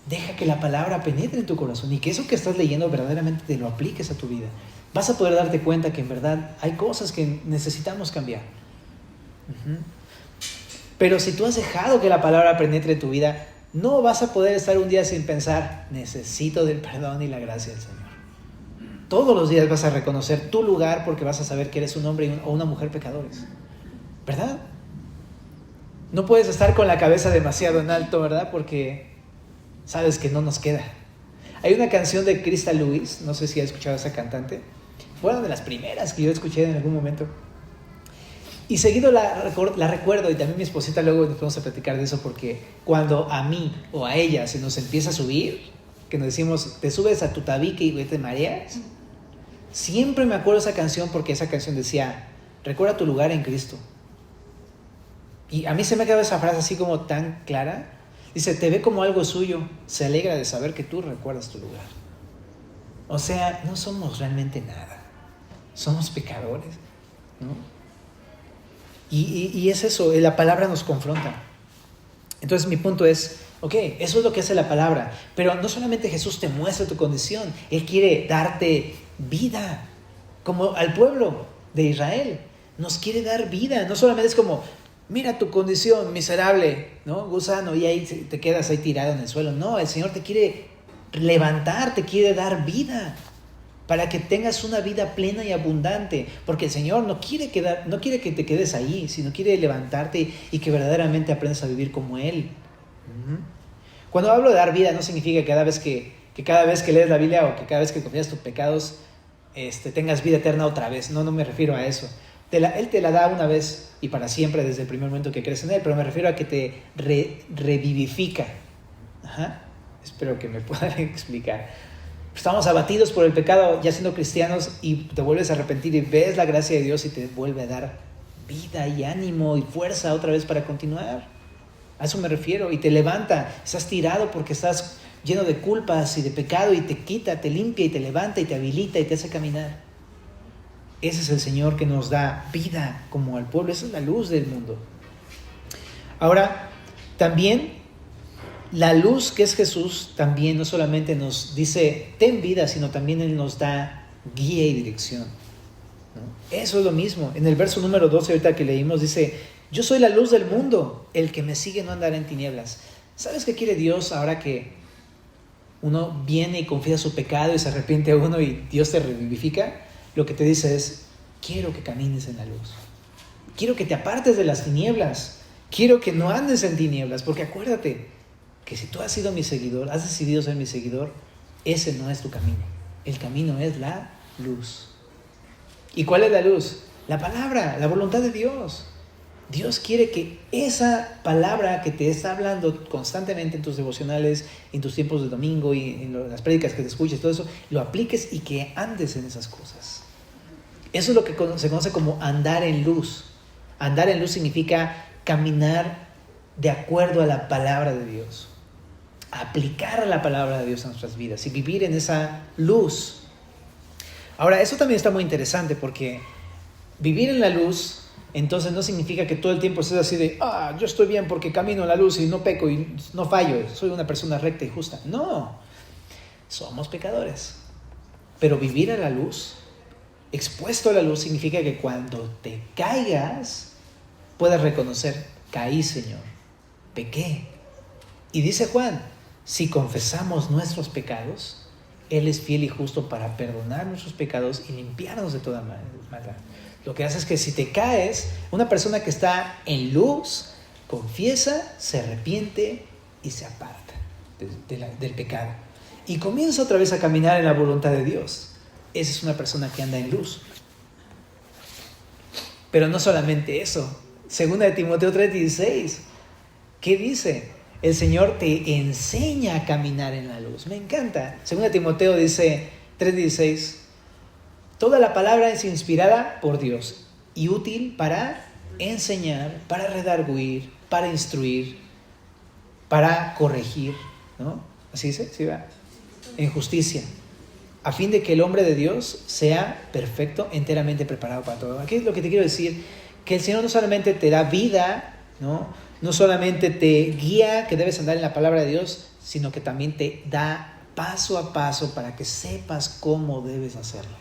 deja que la palabra penetre en tu corazón y que eso que estás leyendo verdaderamente te lo apliques a tu vida. Vas a poder darte cuenta que en verdad hay cosas que necesitamos cambiar. Pero si tú has dejado que la palabra penetre en tu vida, no vas a poder estar un día sin pensar, necesito del perdón y la gracia del Señor. Todos los días vas a reconocer tu lugar porque vas a saber que eres un hombre o una mujer pecadores. ¿Verdad? No puedes estar con la cabeza demasiado en alto, ¿verdad? Porque sabes que no nos queda. Hay una canción de Crystal Lewis, no sé si has escuchado a esa cantante. Fue una de las primeras que yo escuché en algún momento. Y seguido la recuerdo, y también mi esposita luego nos vamos a platicar de eso, porque cuando a mí o a ella se nos empieza a subir, que nos decimos, te subes a tu tabique y te mareas, siempre me acuerdo de esa canción porque esa canción decía, recuerda tu lugar en Cristo. Y a mí se me ha quedado esa frase así como tan clara. Dice, te ve como algo suyo, se alegra de saber que tú recuerdas tu lugar. O sea, no somos realmente nada. Somos pecadores, ¿no? Y es eso, la palabra nos confronta. Entonces mi punto es, ok, eso es lo que hace la palabra. Pero no solamente Jesús te muestra tu condición, Él quiere darte vida. Como al pueblo de Israel, nos quiere dar vida. No solamente es como, mira tu condición miserable, ¿no? Gusano, y ahí te quedas ahí tirado en el suelo. No, el Señor te quiere levantar, te quiere dar vida para que tengas una vida plena y abundante, porque el Señor no quiere que te quedes ahí, sino quiere levantarte y que verdaderamente aprendas a vivir como Él. Cuando hablo de dar vida, no significa que cada vez que lees la Biblia o que cada vez que confiesas tus pecados tengas vida eterna otra vez. No me refiero a eso. Él te la da una vez y para siempre desde el primer momento que crees en Él, pero me refiero a que te revivifica. Espero que me puedan explicar. Estamos abatidos por el pecado ya siendo cristianos y te vuelves a arrepentir y ves la gracia de Dios y te vuelve a dar vida y ánimo y fuerza otra vez para continuar. A eso me refiero. Y te levanta. Estás tirado porque estás lleno de culpas y de pecado y te quita, te limpia y te levanta y te habilita y te hace caminar. Ese es el Señor que nos da vida como al pueblo. Esa es la luz del mundo. Ahora, también la luz que es Jesús también no solamente nos dice ten vida, sino también Él nos da guía y dirección, ¿no? Eso es lo mismo. En el verso número 12 ahorita que leímos dice, yo soy la luz del mundo, el que me sigue no andará en tinieblas. ¿Sabes qué quiere Dios ahora que uno viene y confiesa su pecado y se arrepiente a uno y Dios te revivifica? Lo que te dice es, quiero que camines en la luz. Quiero que te apartes de las tinieblas. Quiero que no andes en tinieblas, porque acuérdate que si tú has sido mi seguidor, has decidido ser mi seguidor, ese no es tu camino. El camino es la luz. ¿Y cuál es la luz? La palabra, la voluntad de Dios. Dios quiere que esa palabra que te está hablando constantemente en tus devocionales, en tus tiempos de domingo y en las prédicas que te escuches, todo eso, lo apliques y que andes en esas cosas. Eso es lo que se conoce como andar en luz. Andar en luz significa caminar de acuerdo a la palabra de Dios. aplicar la palabra de Dios a nuestras vidas y vivir en esa luz. Ahora, eso también está muy interesante porque vivir en la luz entonces no significa que todo el tiempo estés así de, yo estoy bien porque camino en la luz y no peco y no fallo, soy una persona recta y justa. No, somos pecadores. Pero vivir a la luz, expuesto a la luz, significa que cuando te caigas, puedas reconocer, caí, Señor, pequé. Y dice Juan, si confesamos nuestros pecados, Él es fiel y justo para perdonar nuestros pecados y limpiarnos de toda maldad. Lo que hace es que si te caes, una persona que está en luz, confiesa, se arrepiente y se aparta del pecado. Y comienza otra vez a caminar en la voluntad de Dios. Esa es una persona que anda en luz. Pero no solamente eso. Segunda de Timoteo 3:16. ¿Qué dice? El Señor te enseña a caminar en la luz. Me encanta. Segunda de Timoteo dice 3:16. Toda la palabra es inspirada por Dios y útil para enseñar, para redarguir, para instruir, para corregir, ¿no? ¿Así dice? ¿Sí va? En justicia, a fin de que el hombre de Dios sea perfecto, enteramente preparado para todo. Aquí es lo que te quiero decir, que el Señor no solamente te da vida, no solamente te guía, que debes andar en la palabra de Dios, sino que también te da paso a paso para que sepas cómo debes hacerlo.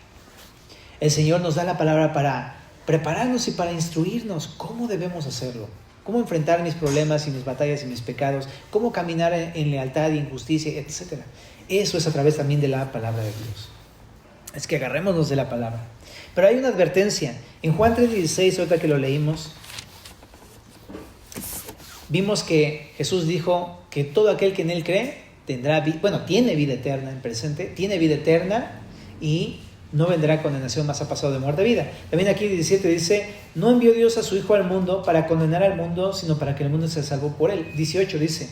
El Señor nos da la palabra para prepararnos y para instruirnos cómo debemos hacerlo, cómo enfrentar mis problemas y mis batallas y mis pecados, cómo caminar en lealtad y en justicia, etc. Eso es a través también de la palabra de Dios. Es que agarrémonos de la palabra. Pero hay una advertencia. En Juan 3:16, ahorita que lo leímos, vimos que Jesús dijo que todo aquel que en Él cree tiene vida eterna en presente, tiene vida eterna y no vendrá condenación, más ha pasado de muerte a vida. También aquí 17 dice, no envió Dios a su Hijo al mundo para condenar al mundo, sino para que el mundo se salvó por Él. 18 dice,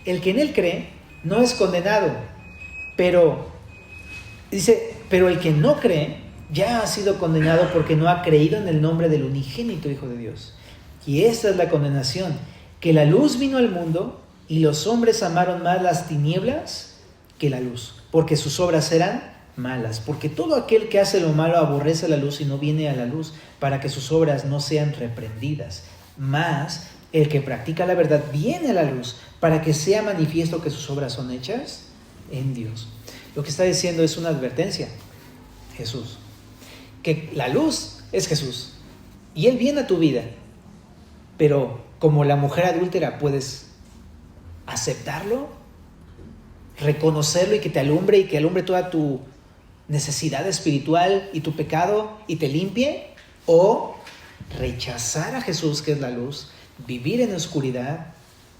el que en Él cree no es condenado, pero el que no cree ya ha sido condenado porque no ha creído en el nombre del unigénito Hijo de Dios. Y esta es la condenación, que la luz vino al mundo y los hombres amaron más las tinieblas que la luz, porque sus obras eran malas. Porque todo aquel que hace lo malo aborrece la luz y no viene a la luz para que sus obras no sean reprendidas. Mas el que practica la verdad viene a la luz para que sea manifiesto que sus obras son hechas en Dios. Lo que está diciendo es una advertencia, Jesús, que la luz es Jesús y Él viene a tu vida, pero como la mujer adúltera puedes aceptarlo, reconocerlo y que te alumbre y que alumbre toda tu necesidad espiritual y tu pecado y te limpie, o rechazar a Jesús, que es la luz, vivir en oscuridad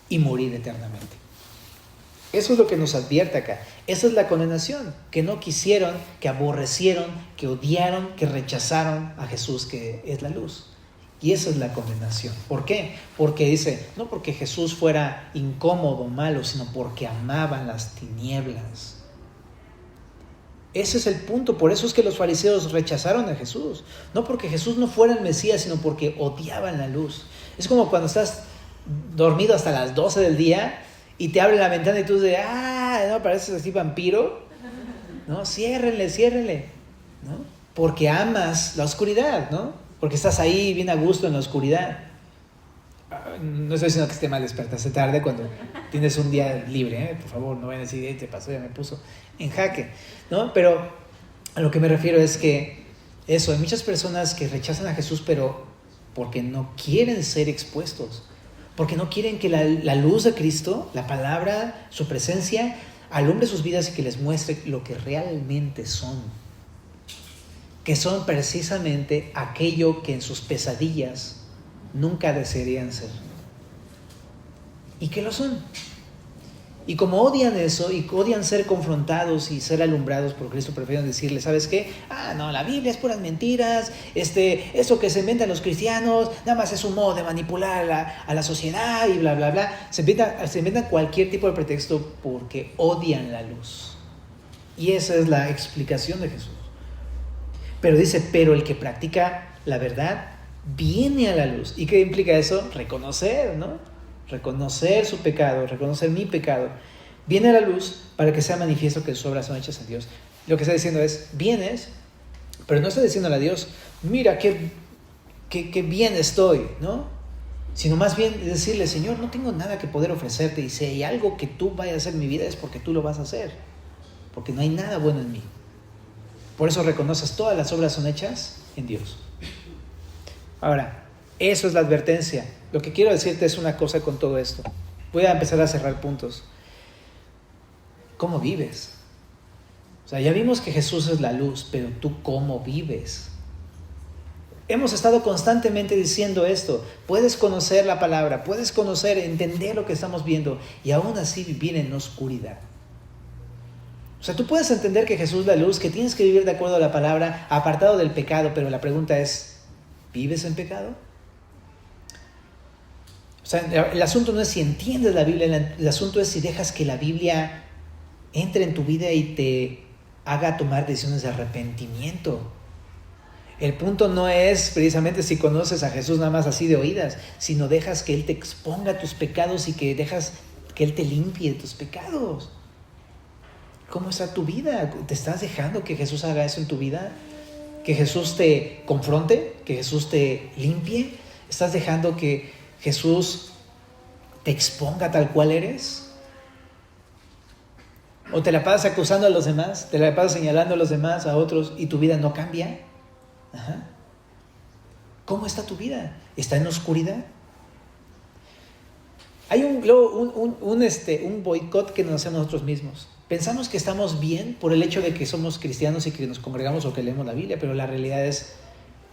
y morir eternamente. Eso es lo que nos advierte acá. Esa es la condenación, que no quisieron, que aborrecieron, que odiaron, que rechazaron a Jesús, que es la luz. Y esa es la condenación. ¿Por qué? Porque dice, no porque Jesús fuera incómodo, malo, sino porque amaban las tinieblas. Ese es el punto. Por eso es que los fariseos rechazaron a Jesús. No porque Jesús no fuera el Mesías, sino porque odiaban la luz. Es como cuando estás dormido hasta las 12 del día y te abre la ventana y tú dices, no, pareces así vampiro. No, ciérrenle, ¿no? Porque amas la oscuridad, ¿no? Porque estás ahí bien a gusto en la oscuridad. No estoy diciendo que esté mal despertarse tarde cuando tienes un día libre, por favor, no vayan a decir, te pasó, ya me puso en jaque, ¿no? Pero a lo que me refiero es que hay muchas personas que rechazan a Jesús, pero porque no quieren ser expuestos, porque no quieren que la luz de Cristo, la palabra, su presencia, alumbre sus vidas y que les muestre lo que realmente son, que son precisamente aquello que en sus pesadillas nunca desearían ser, y que lo son. Y como odian eso y odian ser confrontados y ser alumbrados por Cristo, prefieren decirle, ¿sabes qué? No, la Biblia es puras mentiras, eso que se inventan los cristianos, nada más es un modo de manipular a la sociedad y bla, bla, bla. Se inventan cualquier tipo de pretexto porque odian la luz. Y esa es la explicación de Jesús. Pero dice, pero el que practica la verdad viene a la luz. ¿Y qué implica eso? Reconocer, ¿no? Reconocer su pecado, reconocer mi pecado. Viene a la luz para que sea manifiesto que sus obras son hechas en Dios. Lo que está diciendo es, vienes, pero no está diciéndole a Dios, mira qué bien estoy, ¿no? Sino más bien decirle, Señor, no tengo nada que poder ofrecerte, y si hay algo que tú vayas a hacer en mi vida es porque tú lo vas a hacer, porque no hay nada bueno en mí. Por eso reconoces todas las obras son hechas en Dios. Ahora, eso es la advertencia. Lo que quiero decirte es una cosa con todo esto. Voy a empezar a cerrar puntos. ¿Cómo vives? O sea, ya vimos que Jesús es la luz, pero tú ¿cómo vives? Hemos estado constantemente diciendo esto. Puedes conocer la palabra, puedes conocer, entender lo que estamos viendo y aún así vivir en oscuridad. O sea, tú puedes entender que Jesús es la luz, que tienes que vivir de acuerdo a la palabra, apartado del pecado, pero la pregunta es, ¿vives en pecado? O sea, el asunto no es si entiendes la Biblia, el asunto es si dejas que la Biblia entre en tu vida y te haga tomar decisiones de arrepentimiento. El punto no es precisamente si conoces a Jesús nada más así de oídas, sino dejas que Él te exponga tus pecados y que dejas que Él te limpie de tus pecados. ¿Cómo está tu vida? ¿Te estás dejando que Jesús haga eso en tu vida? ¿Que Jesús te confronte? ¿Que Jesús te limpie? ¿Estás dejando que Jesús te exponga tal cual eres? ¿O te la pasas acusando a los demás? ¿Te la pasas señalando a los demás, a otros, y tu vida no cambia? Ajá. ¿Cómo está tu vida? ¿Está en oscuridad? Hay un boicot que nos hacemos nosotros mismos. Pensamos que estamos bien por el hecho de que somos cristianos y que nos congregamos o que leemos la Biblia, pero la realidad es,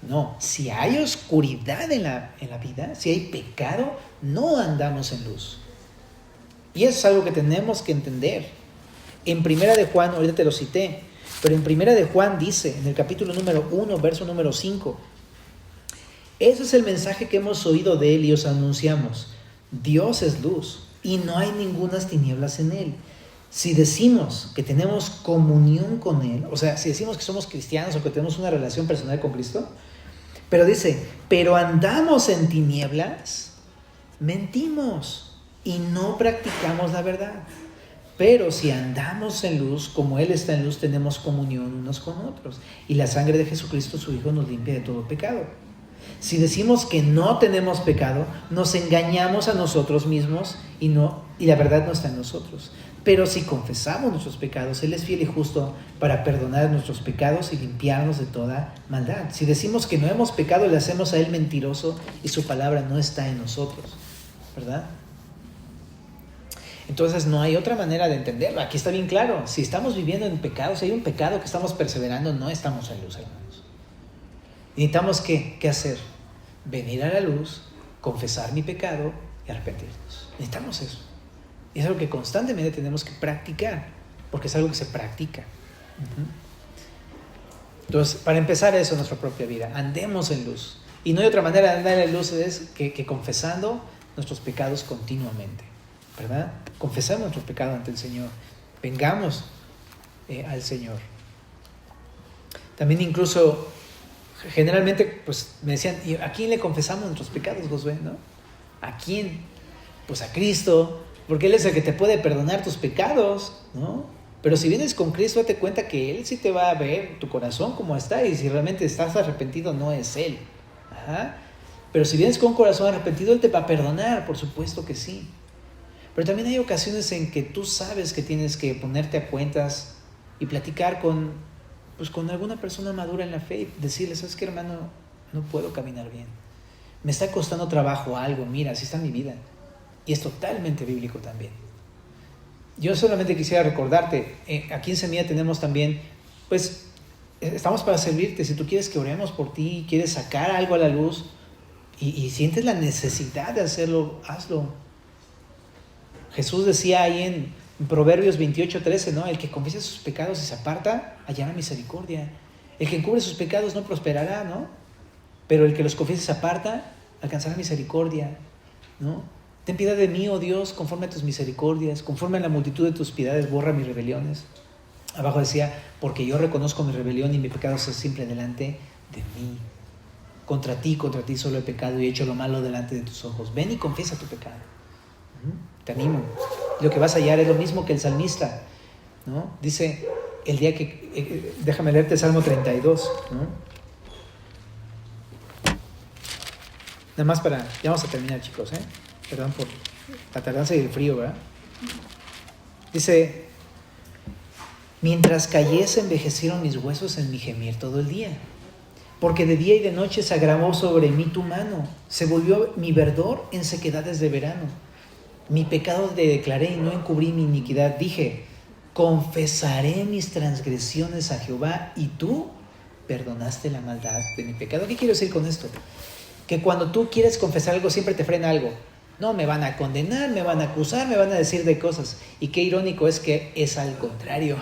no. Si hay oscuridad en la vida, si hay pecado, no andamos en luz. Y eso es algo que tenemos que entender. En Primera de Juan, ahorita te lo cité, pero en Primera de Juan dice, en el capítulo número 1, verso número 5, ese es el mensaje que hemos oído de Él y os anunciamos. Dios es luz y no hay ningunas tinieblas en Él. Si decimos que tenemos comunión con Él, o sea, si decimos que somos cristianos o que tenemos una relación personal con Cristo, pero dice, pero andamos en tinieblas, mentimos y no practicamos la verdad. Pero si andamos en luz, como Él está en luz, tenemos comunión unos con otros. Y la sangre de Jesucristo, su Hijo, nos limpia de todo pecado. Si decimos que no tenemos pecado, nos engañamos a nosotros mismos y la verdad no está en nosotros. Pero si confesamos nuestros pecados, Él es fiel y justo para perdonar nuestros pecados y limpiarnos de toda maldad. Si decimos que no hemos pecado, le hacemos a Él mentiroso y su palabra no está en nosotros, ¿verdad? Entonces no hay otra manera de entenderlo. Aquí está bien claro. Si estamos viviendo en pecado, si hay un pecado que estamos perseverando, no estamos en luz, hermanos. Necesitamos ¿qué hacer? Venir a la luz, confesar mi pecado y arrepentirnos. Necesitamos eso. Y es algo que constantemente tenemos que practicar, porque es algo que se practica. Entonces, para empezar eso en nuestra propia vida, andemos en luz. Y no hay otra manera de andar en luz es que confesando nuestros pecados continuamente, ¿verdad? Confesamos nuestro pecado ante el Señor. Vengamos al Señor. También incluso, generalmente, pues me decían, ¿y a quién le confesamos nuestros pecados, Josué? ¿No? ¿A quién? Pues a Cristo, porque Él es el que te puede perdonar tus pecados, ¿no? Pero si vienes con Cristo, date cuenta que Él sí te va a ver tu corazón como está, y si realmente estás arrepentido, no es Él. Ajá. Pero si vienes con un corazón arrepentido, Él te va a perdonar, por supuesto que sí. Pero también hay ocasiones en que tú sabes que tienes que ponerte a cuentas y platicar con alguna persona madura en la fe y decirle, ¿sabes qué, hermano? No puedo caminar bien. Me está costando trabajo algo, mira, así está mi vida. Y es totalmente bíblico también. Yo solamente quisiera recordarte, aquí en Semilla tenemos también, pues, estamos para servirte. Si tú quieres que oremos por ti, quieres sacar algo a la luz y sientes la necesidad de hacerlo, hazlo. Jesús decía ahí en Proverbios 28:13, ¿no? El que confiesa sus pecados y se aparta, hallará misericordia. El que encubre sus pecados no prosperará, ¿no? Pero el que los confiesa y se aparta, alcanzará misericordia, ¿no? Ten piedad de mí, oh Dios, conforme a tus misericordias, conforme a la multitud de tus piedades, borra mis rebeliones. Abajo decía, porque yo reconozco mi rebelión y mi pecado es siempre delante de mí. Contra ti solo he pecado y he hecho lo malo delante de tus ojos. Ven y confiesa tu pecado. Te animo. Lo que vas a hallar es lo mismo que el salmista, ¿no? Dice, el día que... déjame leerte el Salmo 32, ¿no? Nada más ya vamos a terminar, chicos, ¿eh? Perdón por la tardanza y el frío, ¿verdad? Dice, mientras callé se envejecieron mis huesos en mi gemir todo el día, porque de día y de noche se agravó sobre mí tu mano, se volvió mi verdor en sequedades de verano. Mi pecado te declaré y no encubrí mi iniquidad. Dije, confesaré mis transgresiones a Jehová y tú perdonaste la maldad de mi pecado. ¿Qué quiero decir con esto? Que cuando tú quieres confesar algo siempre te frena algo. No, me van a condenar, me van a acusar, me van a decir de cosas. Y qué irónico es que es al contrario.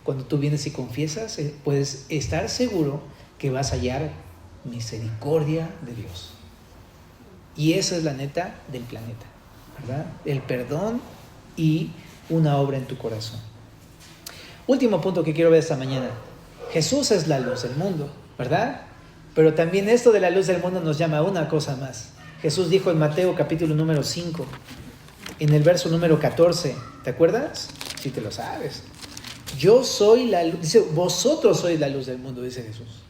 Cuando tú vienes y confiesas, puedes estar seguro que vas a hallar misericordia de Dios. Y esa es la neta del planeta, ¿verdad? El perdón y una obra en tu corazón. Último punto que quiero ver esta mañana. Jesús es la luz del mundo, ¿verdad? Pero también esto de la luz del mundo nos llama a una cosa más. Jesús dijo en Mateo capítulo número 5, en el verso número 14, ¿te acuerdas? Si te lo sabes. Yo soy la luz, dice, vosotros sois la luz del mundo, dice Jesús.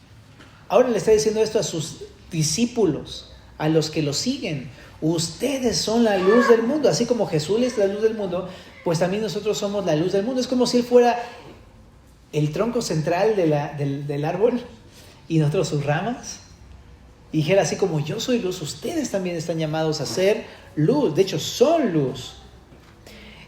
Ahora le está diciendo esto a sus discípulos, a los que lo siguen. Ustedes son la luz del mundo, así como Jesús es la luz del mundo, pues también nosotros somos la luz del mundo. Es como si Él fuera el tronco central del árbol y nosotros sus ramas. Y dijera así como yo soy luz, ustedes también están llamados a ser luz. De hecho, son luz.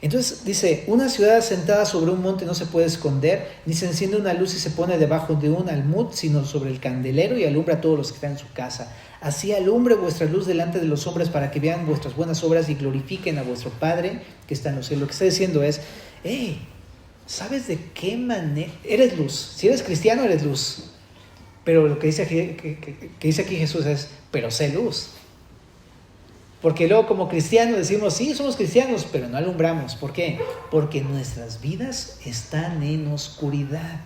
Entonces dice, una ciudad asentada sobre un monte no se puede esconder, ni se enciende una luz y se pone debajo de un almud, sino sobre el candelero y alumbra a todos los que están en su casa. Así alumbre vuestra luz delante de los hombres para que vean vuestras buenas obras y glorifiquen a vuestro Padre que está en los cielos. Lo que está diciendo es, ¿sabes de qué manera? Eres luz. Si eres cristiano, eres luz. Pero lo que dice aquí Jesús es, pero sé luz. Porque luego como cristianos decimos, sí, somos cristianos, pero no alumbramos. ¿Por qué? Porque nuestras vidas están en oscuridad.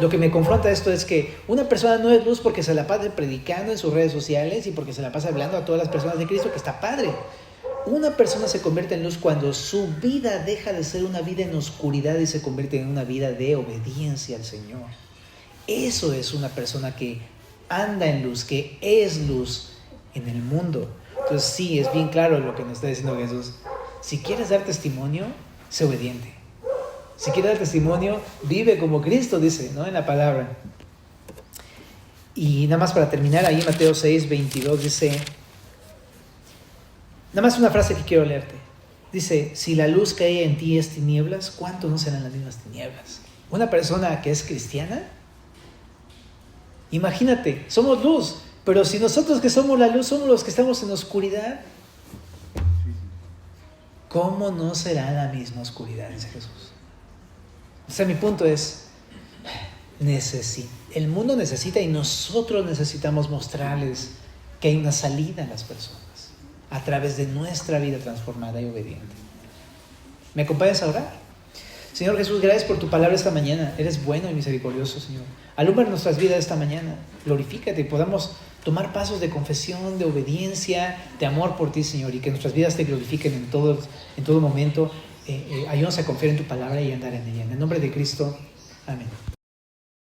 Lo que me confronta esto es que una persona no es luz porque se la pasa predicando en sus redes sociales y porque se la pasa hablando a todas las personas de Cristo, que está padre. Una persona se convierte en luz cuando su vida deja de ser una vida en oscuridad y se convierte en una vida de obediencia al Señor. Eso es una persona que anda en luz, que es luz en el mundo. Entonces sí, es bien claro lo que nos está diciendo Jesús. Si quieres dar testimonio, sé obediente. Si quieres dar testimonio, vive como Cristo dice, ¿no? En la palabra. Y nada más para terminar, ahí Mateo 6, 22 dice, nada más una frase que quiero leerte. Dice, si la luz que hay en ti es tinieblas, ¿cuánto no serán las mismas tinieblas? Una persona que es cristiana, imagínate, somos luz, pero si nosotros que somos la luz somos los que estamos en oscuridad, ¿cómo no será la misma oscuridad? Dice Jesús. O sea, mi punto es, el mundo necesita y nosotros necesitamos mostrarles que hay una salida a las personas a través de nuestra vida transformada y obediente. ¿Me acompañas a orar? Señor Jesús, gracias por tu palabra esta mañana. Eres bueno y misericordioso, Señor. Alumbra nuestras vidas esta mañana. Glorifícate y podamos tomar pasos de confesión, de obediencia, de amor por ti, Señor, y que nuestras vidas te glorifiquen en todo momento. Ayúdanos a confiar en tu palabra y andar en ella. En el nombre de Cristo, amén.